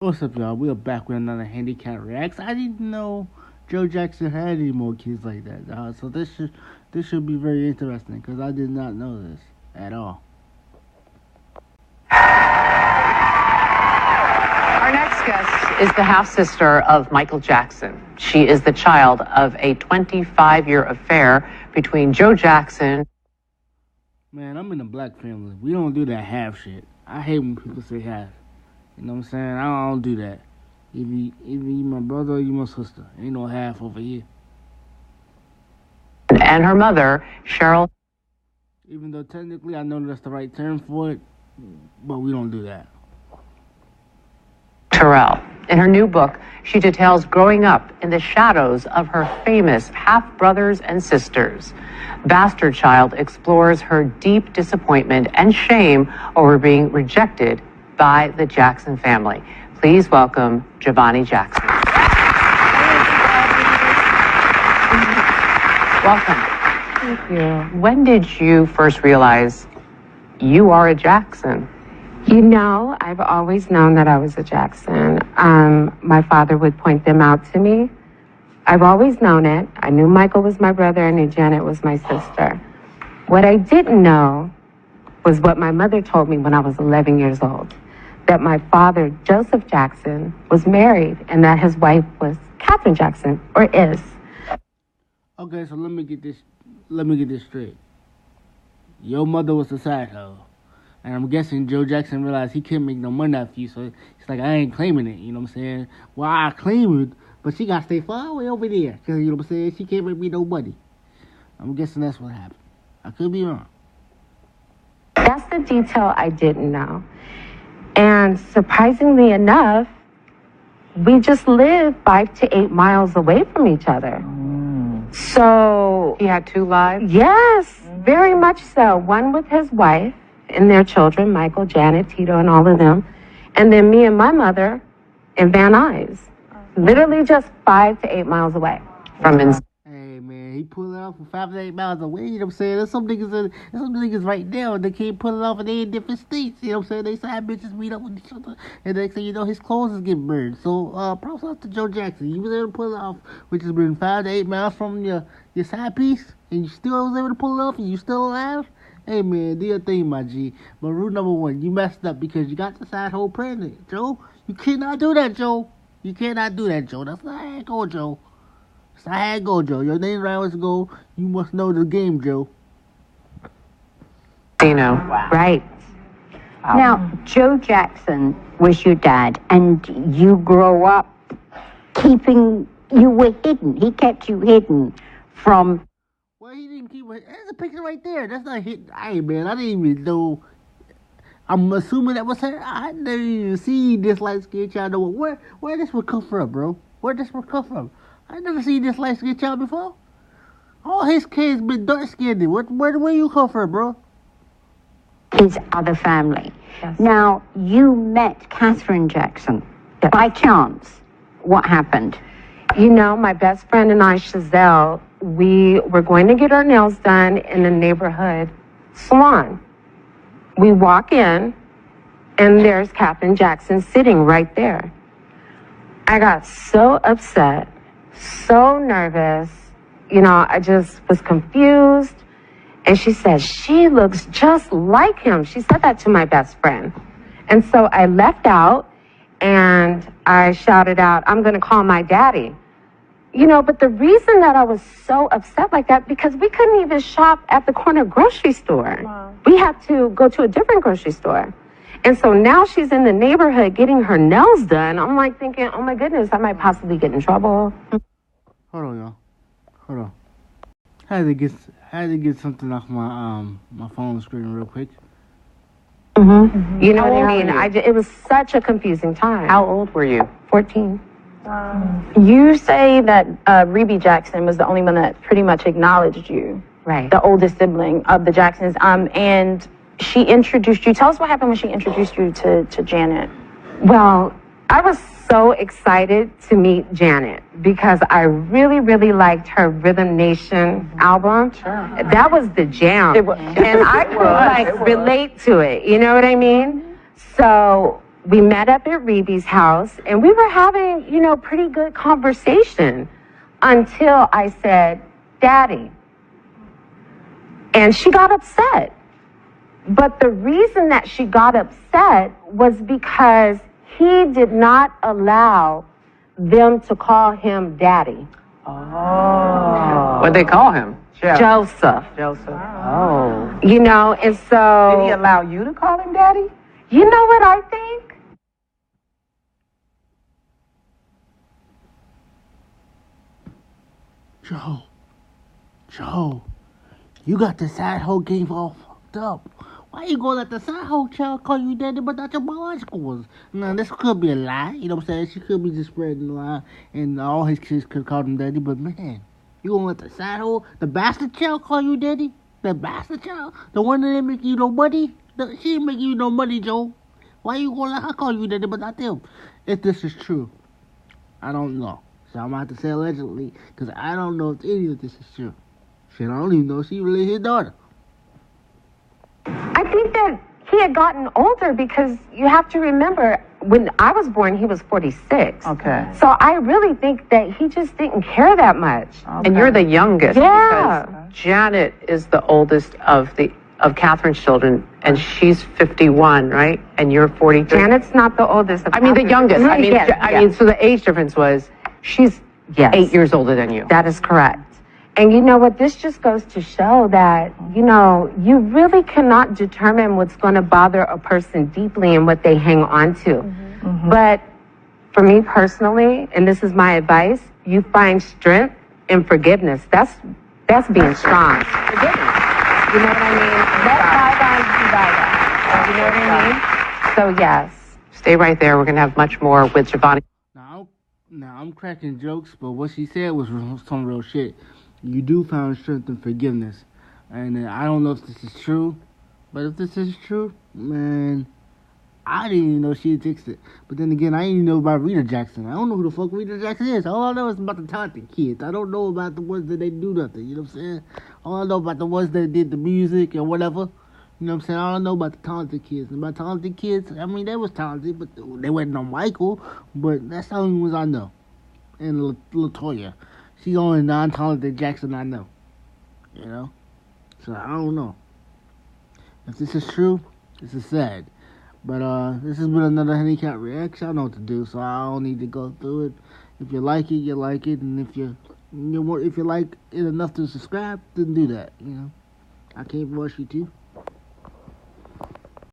What's up, y'all? We are back with another Handicap Reacts. I didn't know Joe Jackson had any more kids like that, so this should be very interesting because I did not know this at all. Our next guest is the half-sister of Michael Jackson. She is the child of a 25-year affair between Joe Jackson. Man, I'm in a black family. We don't do that half shit. I hate when people say half. You know what I'm saying? I don't do that. Either you my brother or you my sister. Ain't no half over here. And her mother, Cheryl. Even though technically I know that's the right term for it, but we don't do that. Terrell. In her new book, she details growing up in the shadows of her famous half-brothers and sisters. Bastard Child explores her deep disappointment and shame over being rejected by the Jackson family. Please welcome joh'vonnie Jackson. Welcome. Thank you. When did you first realize you are a Jackson? You know, I've always known that I was a Jackson. My father would point them out to me. I've always known it. I knew Michael was my brother. I knew Janet was my sister. What I didn't know was what my mother told me when I was 11 years old. That my father, Joseph Jackson, was married and that his wife was Catherine Jackson, or is. Okay, so let me get this straight. Your mother was a side hoe. And I'm guessing Joe Jackson realized he couldn't make no money off you, so he's like, I ain't claiming it, you know what I'm saying? Well, I claim it, but she gotta stay far away over there, because, you know what I'm saying, she can't make me no money. I'm guessing that's what happened. I could be wrong. That's the detail I didn't know. And surprisingly enough, we just live 5 to 8 miles away from each other. So... He had 2 lives? Yes, very much so. One with his wife and their children, Michael, Janet, Tito, and all of them. And then me and my mother in Van Nuys. Literally just 5 to 8 miles away. Hey, man, he pulled it off from 5 to 8 miles away, you know what I'm saying? There's some niggas right now, they can't pull it off and they in different states, you know what I'm saying? They side bitches meet up with each other, and next thing you know, his clothes is getting burned. So, props out to Joe Jackson. You was able to pull it off, which has been 5 to 8 miles from your side piece, and you still was able to pull it off, and you still alive? Hey, man, do your thing, my G. But rule number 1, you messed up because you got the side hole pregnant, Joe. You cannot do that, Joe. You cannot do that, Joe. That's not how it go, Joe. That's not how it go, Joe. Your name rounds go. You must know the game, Joe. Wow. Right. Wow. Now, Joe Jackson was your dad, and you grow up you were hidden. He kept you hidden from... Well, he didn't keep it. There's a picture right there. That's not hidden. Hey, man, I didn't even know. I'm assuming that was her. I never even seen this light-skinned child. Know where this would come from, bro? Where this would come from? I never seen this light-skinned child before. All his kids been dark-skinned. Where you come from, bro? His other family. Yes. Now, you met Catherine Jackson. Yes. By chance. What happened? You know, my best friend and I, Chazelle, we were going to get our nails done in a neighborhood salon. We walk in, and there's Catherine Jackson sitting right there. I got so upset, so nervous. You know, I just was confused. And she said, she looks just like him. She said that to my best friend. And so I left out, and I shouted out, I'm going to call my daddy. You know, but the reason that I was so upset like that, because we couldn't even shop at the corner grocery store. Wow. We had to go to a different grocery store. And so now she's in the neighborhood getting her nails done. I'm like thinking, oh my goodness, I might possibly get in trouble. Hold on, y'all. Hold on. I had to get something off my phone screen real quick. You know what I mean? It was such a confusing time. How old were you? 14. You say that Rebe Jackson was the only one that pretty much acknowledged you. Right. The oldest sibling of the Jacksons. And she introduced you. Tell us what happened when she introduced you to Janet. Well, I was so excited to meet Janet because I really, really liked her Rhythm Nation album. Sure. That was the jam. And I could relate to it. You know what I mean? So we met up at Reeby's house, and we were having, you know, pretty good conversation until I said, Daddy. And she got upset. But the reason that she got upset was because he did not allow them to call him Daddy. Oh. What'd they call him? Joseph. Joseph. Oh. You know, and so... Did he allow you to call him Daddy? You know what I think? Joe, you got the side hoe game all fucked up. Why you gonna let the side hoe child call you daddy but not your biological ones? Now, this could be a lie, you know what I'm saying? She could be just spreading a lie, and all his kids could call him daddy, but man, you gonna let the side hoe, the bastard child call you daddy? The bastard child? The one that didn't make you no money? She didn't make you no money, Joe. Why you gonna let her call you daddy but not them? If this is true, I don't know. So I'm about to say allegedly, because I don't know if any of this is true. Shit, I don't even know if she really his daughter. I think that he had gotten older because you have to remember, when I was born, he was 46. Okay. So I really think that he just didn't care that much. Okay. And you're the youngest. Yeah. Because Janet is the oldest of Catherine's children, and she's 51, right? And you're 43. Janet's not the oldest. I mean, the youngest. I mean, Yes, I mean, so the age difference was she's Yes. 8 years older than you. That is correct. And you know what? This just goes to show that, you know, you really cannot determine what's going to bother a person deeply and what they hang on to. Mm-hmm. But for me personally, and this is my advice, you find strength in forgiveness. That's being strong. Forgiveness. You know what I mean? Let bygones be bygones. You know what I mean? So yes. Stay right there. We're going to have much more with joh'vonnie. Now, I'm cracking jokes, but what she said was some real shit. You do find strength in forgiveness. And I don't know if this is true, but if this is true, man, I didn't even know she existed. But then again, I didn't even know about Rita Jackson. I don't know who the fuck Rita Jackson is. All I know is about the talented kids. I don't know about the ones that they do nothing, you know what I'm saying? All I know about the ones that did the music and whatever. You know what I'm saying? I don't know about the talented kids. And about talented kids, I mean, they was talented, but they wasn't on Michael. But that's the only ones I know. And LaToya. She's the only non-talented Jackson I know. You know? So I don't know. If this is true, this is sad. But this has been another Handicap Reacts. I know what to do, so I don't need to go through it. If you like it, you like it. And if you like it enough to subscribe, then do that, you know? I can't rush you to.